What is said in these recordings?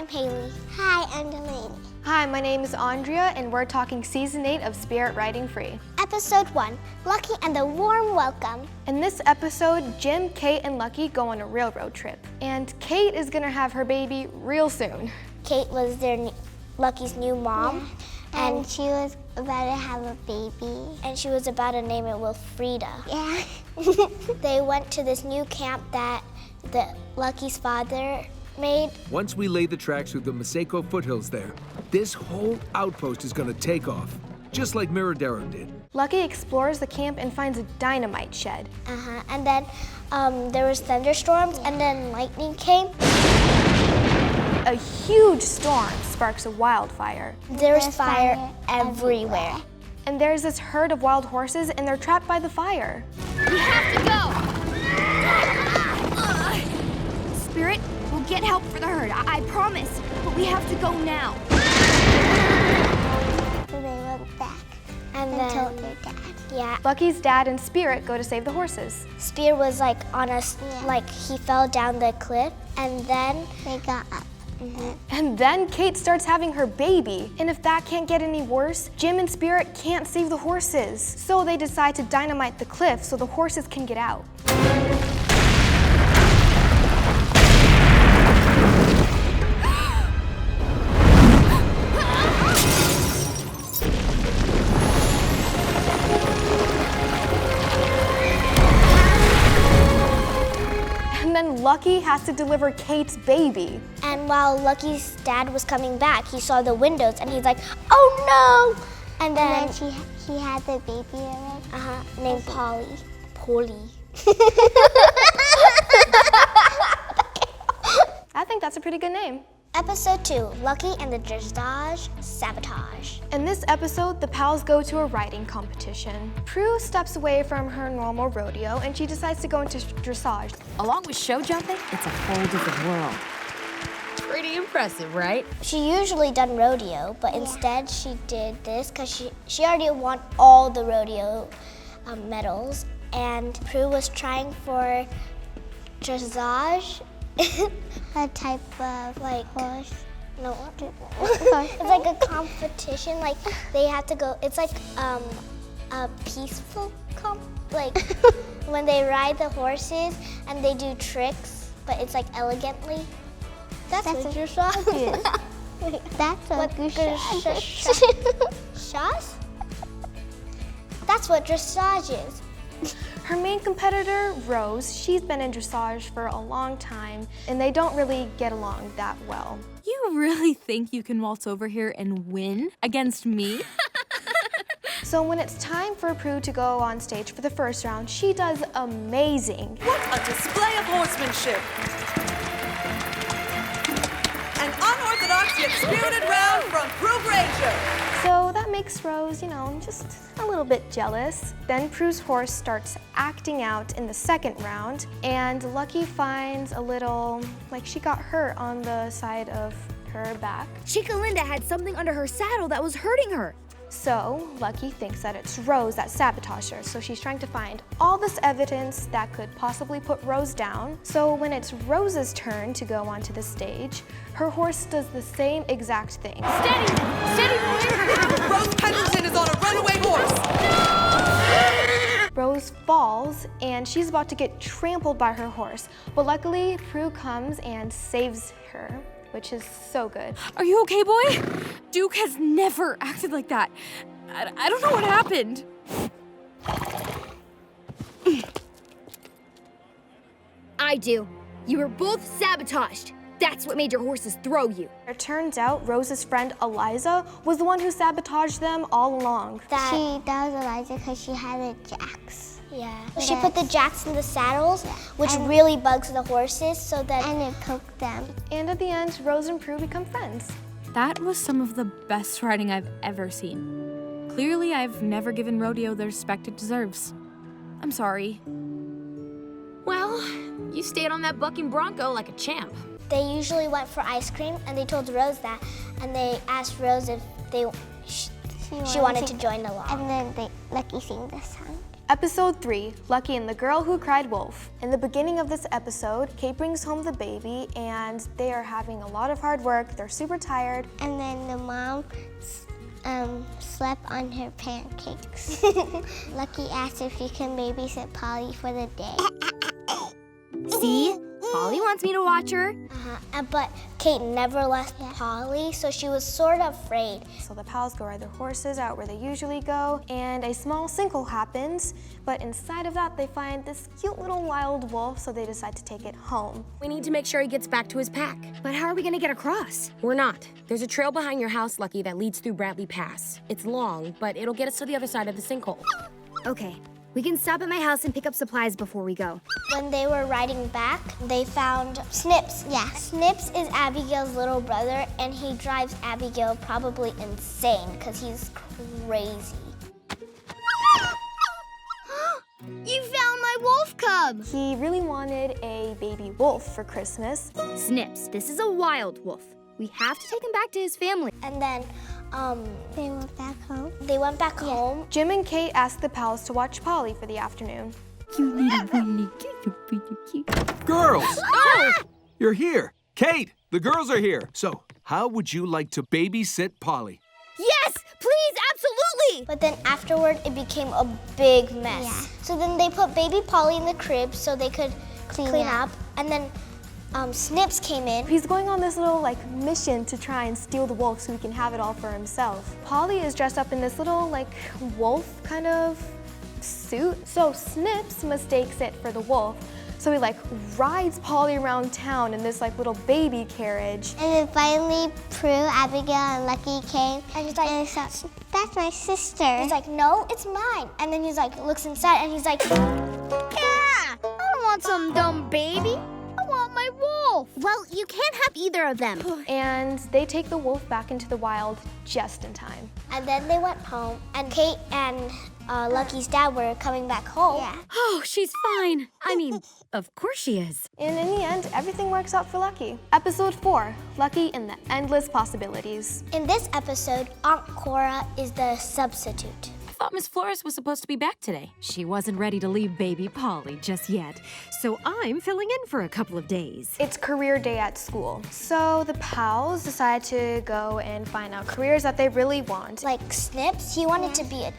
Haley. Hi, I'm Delaney. Hi, my name is Andrea, and we're talking Season 8 of Spirit Riding Free. Episode 1, Lucky and the Warm Welcome. In this episode, Jim, Kate, and Lucky go on a railroad trip. And Kate is gonna have her baby real soon. Kate was Lucky's new mom. Yeah. And she was about to have a baby. And she was about to name it Wilfrida. Yeah. They went to this new camp that Lucky's father made. Once we lay the tracks through the Maseko foothills there, this whole outpost is gonna take off, just like Miradero did. Lucky explores the camp and finds a dynamite shed. And then there was thunderstorms, and then lightning came. A huge storm sparks a wildfire. There's fire everywhere. And there's this herd of wild horses, and they're trapped by the fire. We have to go! Spirit, we'll get help for the herd, I promise. But we have to go now. So they went back And and then, told their dad. yeah, Lucky's dad and Spirit go to save the horses. Spear was like on like he fell down the cliff, and then They got up. And then Kate starts having her baby. And if that can't get any worse, Jim and Spirit can't save the horses. So they decide to dynamite the cliff so the horses can get out. And then Lucky has to deliver Kate's baby. and while Lucky's dad was coming back, he saw the windows, and he's like, "Oh no!" And then, And then he had the baby already. named Polly. I think that's a pretty good name. Episode 2, Lucky and the Dressage Sabotage. In this episode, the pals go to a riding competition. Prue steps away from her normal rodeo and she decides to go into dressage. Along with show jumping, it's a whole different world. Pretty impressive, right? She usually done rodeo, but instead she did this because she already won all the rodeo medals, and Prue was trying for dressage. A type of Like- horse. No, it's like a competition. Like they have to go. It's like a peaceful like when they ride the horses and they do tricks, but it's like elegantly. That's what dressage is. That's a What good Shas? That's what dressage is. Her main competitor, Rose, she's been in dressage for a long time and they don't really get along that well. You really think you can waltz over here and win against me? So when it's time for Prue to go on stage for the first round, she does amazing. What a display of horsemanship! An unorthodox yet spirited round from Prue Granger. So that makes Rose, just a little bit jealous. Then Prue's horse starts acting out in the second round, and Lucky finds a little, like she got hurt on the side of her back. Chica Linda had something under her saddle that was hurting her. So Lucky thinks that it's Rose that sabotaged her, so she's trying to find all this evidence that could possibly put Rose down. So when it's Rose's turn to go onto the stage, her horse does the same exact thing. Steady, boy. Rose Pendleton is on a runaway horse. Rose falls and she's about to get trampled by her horse, but luckily Prue comes and saves her, which is so good. Are you okay, boy? Duke has never acted like that. I don't know what happened. I do. You were both sabotaged. That's what made your horses throw you. It turns out Rose's friend Eliza was the one who sabotaged them all along. That That was Eliza because she had the jacks. yeah. She put the jacks in the saddles, which And- really bugs the horses, so that And it poked them. And at the end, Rose and Prue become friends. That was some of the best riding I've ever seen. Clearly, I've never given rodeo the respect it deserves. I'm sorry. Well, you stayed on that bucking bronco like a champ. they usually went for ice cream, and they told Rose that, and they asked Rose if she wanted to join along. And then Lucky sang the song. Episode 3, Lucky and the Girl Who Cried Wolf. In the beginning of this episode, Kate brings home the baby and they are having a lot of hard work. They're super tired. And then the mom slept on her pancakes. Lucky asked if she can babysit Polly for the day. See? Polly wants me to watch her. But Kate never left Polly, so she was sort of afraid. So the pals go ride their horses out where they usually go, and a small sinkhole happens, but inside of that they find this cute little wild wolf, so they decide to take it home. We need to make sure he gets back to his pack. But how are we gonna get across? We're not. There's a trail behind your house, Lucky, that leads through Bradley Pass. It's long, but it'll get us to the other side of the sinkhole. Okay, we can stop at my house and pick up supplies before we go. When they were riding back, they found Snips. Yeah. Snips is Abigail's little brother, and he drives Abigail probably insane because he's crazy. You found my wolf cub! He really wanted a baby wolf for Christmas. Snips, this is a wild wolf. We have to take him back to his family. And then They went back home. they went back home. Jim and Kate asked the pals to watch Polly for the afternoon. Girls! You're here. Kate, the girls are here. So, how would you like to babysit Polly? Yes, please, absolutely! But then afterward, it became a big mess. Yeah. So then they put baby Polly in the crib so they could clean up. And then Snips came in. He's going on this little mission to try and steal the wolf so he can have it all for himself. Polly is dressed up in this little wolf kind of suit. So Snips mistakes it for the wolf. So he rides Polly around town in this little baby carriage. And then finally, Prue, Abigail, and Lucky came. And he's like, that's my sister. he's like, no, it's mine. And then he's looks inside and he's like, Yeah! I don't want some dumb baby. I want my wolf. Well, you can't have either of them. And they take the wolf back into the wild just in time. and then they went home. And Kate and Lucky's dad were coming back home. Yeah. Oh, she's fine. I mean, of course she is. And in the end, everything works out for Lucky. Episode 4, Lucky and the Endless Possibilities. In this episode, Aunt Cora is the substitute. I thought Miss Flores was supposed to be back today. She wasn't ready to leave baby Polly just yet, so I'm filling in for a couple of days. It's career day at school. So the pals decide to go and find out careers that they really want. Like Snips, he wanted to be a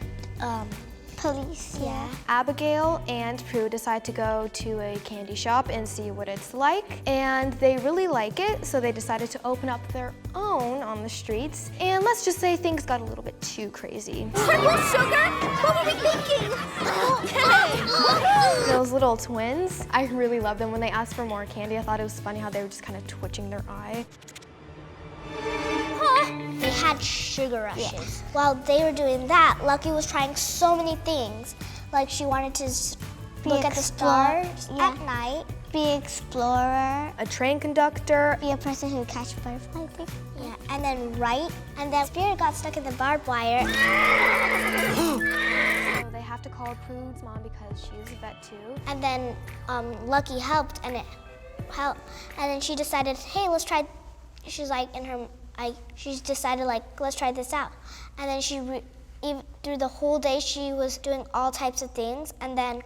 Police. Yeah. Abigail and Prue decide to go to a candy shop and see what it's like. And they really like it, so they decided to open up their own on the streets. And let's just say things got a little bit too crazy. Triple sugar? What were we thinking? Those little twins, I really love them. When they asked for more candy, I thought it was funny how they were just kind of twitching their eye. They had sugar rushes. While they were doing that, Lucky was trying so many things. Like she wanted to look at the stars at night. Be an explorer. A train conductor. Be a person who catches butterflies. Yeah, and then write. And then Spirit got stuck in the barbed wire. So they have to call Prue's mom because she's a vet too. And then Lucky helped, and it helped. And then she decided, hey, let's try. She's like in her. She decided let's try this out. And then even through the whole day she was doing all types of things. And then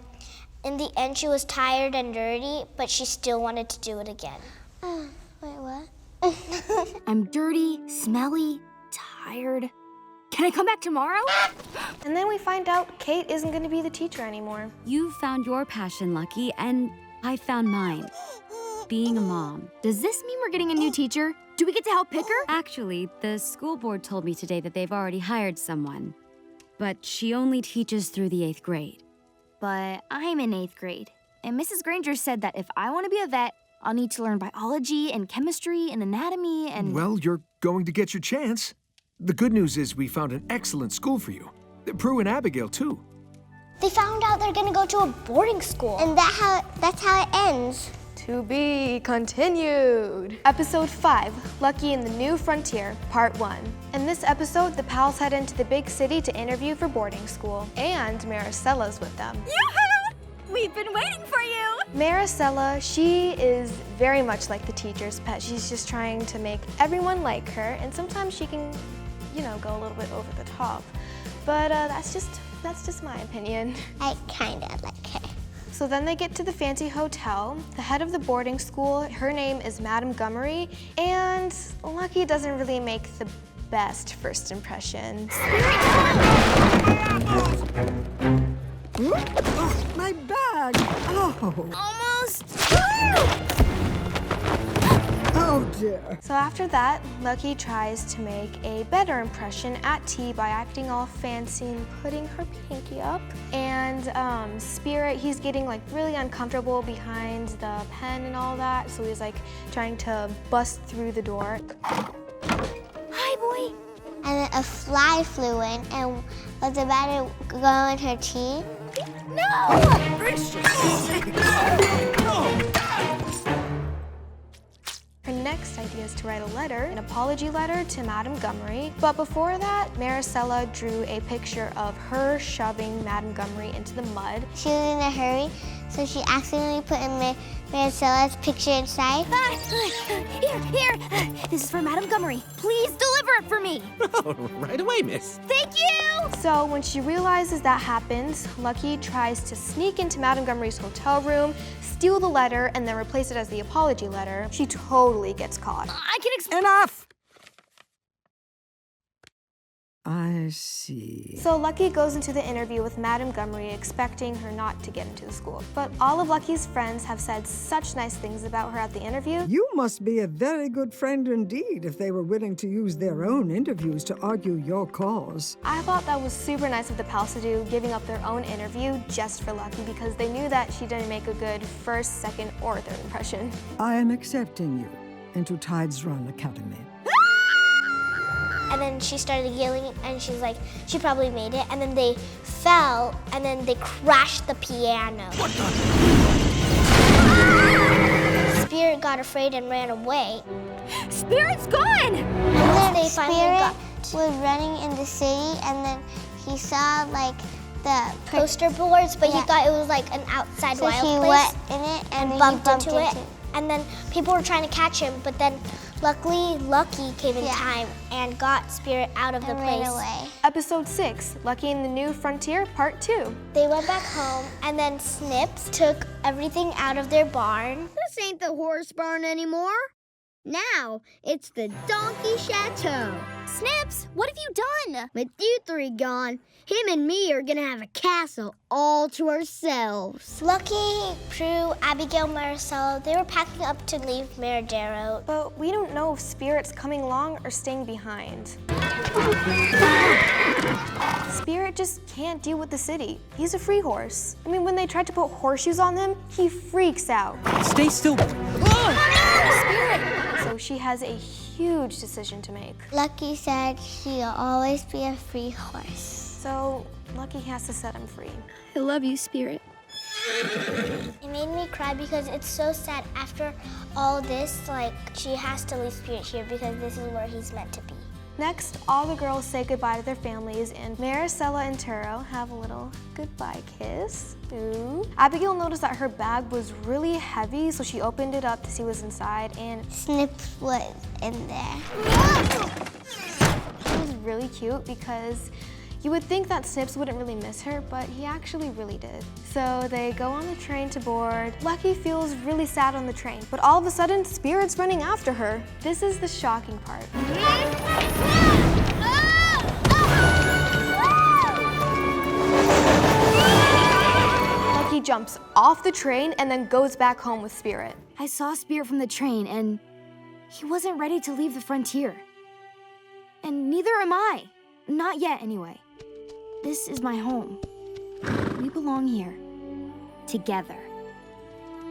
in the end she was tired and dirty, but she still wanted to do it again. Wait, what? I'm dirty, smelly, tired. Can I come back tomorrow? And then we find out Kate isn't going to be the teacher anymore. You found your passion, Lucky, and I found mine. Being a mom. Does this mean we're getting a new teacher? Do we get to help pick her? Actually, the school board told me today that they've already hired someone. But she only teaches through the 8th grade. But I'm in 8th grade. And Mrs. Granger said that if I want to be a vet, I'll need to learn biology and chemistry and anatomy and... Well, you're going to get your chance. The good news is we found an excellent school for you. Prue and Abigail, too. They found out they're gonna go to a boarding school. And that's how it ends. To be continued. Episode 5, Lucky and the New Frontier, Part 1. In this episode, the pals head into the big city to interview for boarding school, and Maricella's with them. Yoo-hoo! We've been waiting for you! Maricela, she is very much like the teacher's pet. She's just trying to make everyone like her, and sometimes she can, go a little bit over the top. But that's just That's just my opinion. I kinda like her. So then they get to the fancy hotel. The head of the boarding school, her name is Madame Montgomery, and Lucky doesn't really make the best first impression. Oh, my bag! Oh! Almost! Oh dear. So after that, Lucky tries to make a better impression at tea by acting all fancy and putting her pinky up. And Spirit, he's getting like really uncomfortable behind the pen and all that, so he's like trying to bust through the door. Hi, boy. And then a fly flew in and was about to go in her tea. Her next idea is to write a letter, an apology letter to Madame Montgomery. But before that, Maricela drew a picture of her shoving Madame Montgomery into the mud. She was in a hurry, so she accidentally put in Maricela's picture inside. Here. This is for Madame Montgomery. Please deliver it for me. Oh, right away, miss. Thank you. So when she realizes that happens, Lucky tries to sneak into Madame Montgomery's hotel room, steal the letter, and then replace it as the apology letter. She totally gets caught. I can explain. Enough! I see. So Lucky goes into the interview with Madame Montgomery expecting her not to get into the school. But all of Lucky's friends have said such nice things about her at the interview. You must be a very good friend indeed if they were willing to use their own interviews to argue your cause. I thought that was super nice of the pals to do, giving up their own interview just for Lucky because they knew that she didn't make a good first, second, or third impression. I am accepting you into Tides Run Academy. And then she started yelling, and she's like, she probably made it. And then they fell, and then they crashed the piano. Spirit got afraid and ran away. Spirit's gone! And then they finally got was running in the city, and then he saw like the poster boards, but he Yeah. thought it was like an outside so wild he place. went in it and then bumped he bumped into it. And then people were trying to catch him, but then luckily Lucky came in Yeah. time and got Spirit out of the and place. ran away. Episode 6, Lucky in the New Frontier, Part 2. They went back home, and then Snips took everything out of their barn. This ain't the horse barn anymore. Now it's the Donkey Chateau. Snips, what have you done? With you three gone, him and me are gonna have a castle all to ourselves. Lucky, Prue, Abigail, Maricela, they were packing up to leave Meredero. But we don't know if Spirit's coming along or staying behind. Spirit just can't deal with the city. He's a free horse. I mean, when they tried to put horseshoes on him, he freaks out. Stay still. So she has a huge decision to make. Lucky said he'll always be a free horse. So Lucky has to set him free. I love you, Spirit. It made me cry because it's so sad after all this, like, she has to leave Spirit here because this is where he's meant to be. Next, all the girls say goodbye to their families, and Maricela and Turo have a little goodbye kiss. Ooh. Abigail noticed that her bag was really heavy, so she opened it up to see what was inside, and Snips was in there. it was really cute because you would think that Snips wouldn't really miss her, but he actually really did. So they go on the train to board. Lucky feels really sad on the train, but all of a sudden, Spirit's running after her. This is the shocking part. Lucky jumps off the train and then goes back home with Spirit. I saw Spirit from the train, and he wasn't ready to leave the frontier. And neither am I. Not yet, anyway. This is my home. We belong here. Together.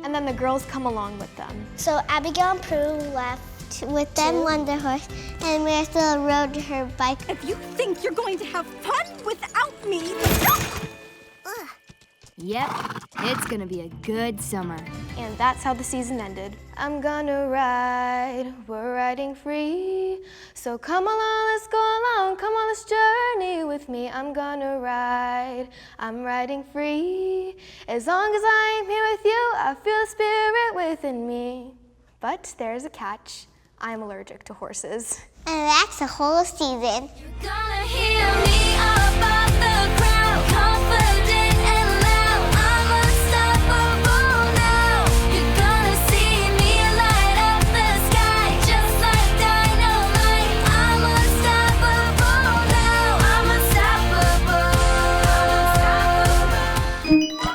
And then the girls come along with them. So Abigail and Prue left With them on the horse, and Maricela rode her bike. If you think you're going to have fun without me, Yep, it's gonna be a good summer. And that's how the season ended. I'm gonna ride, we're riding free. So come along, let's go along, come on this journey with me. I'm gonna ride, I'm riding free. As long as I'm here with you, I feel the spirit within me. But there's a catch, I'm allergic to horses. And that's the whole season. Gonna hear me above the crowd. Bye.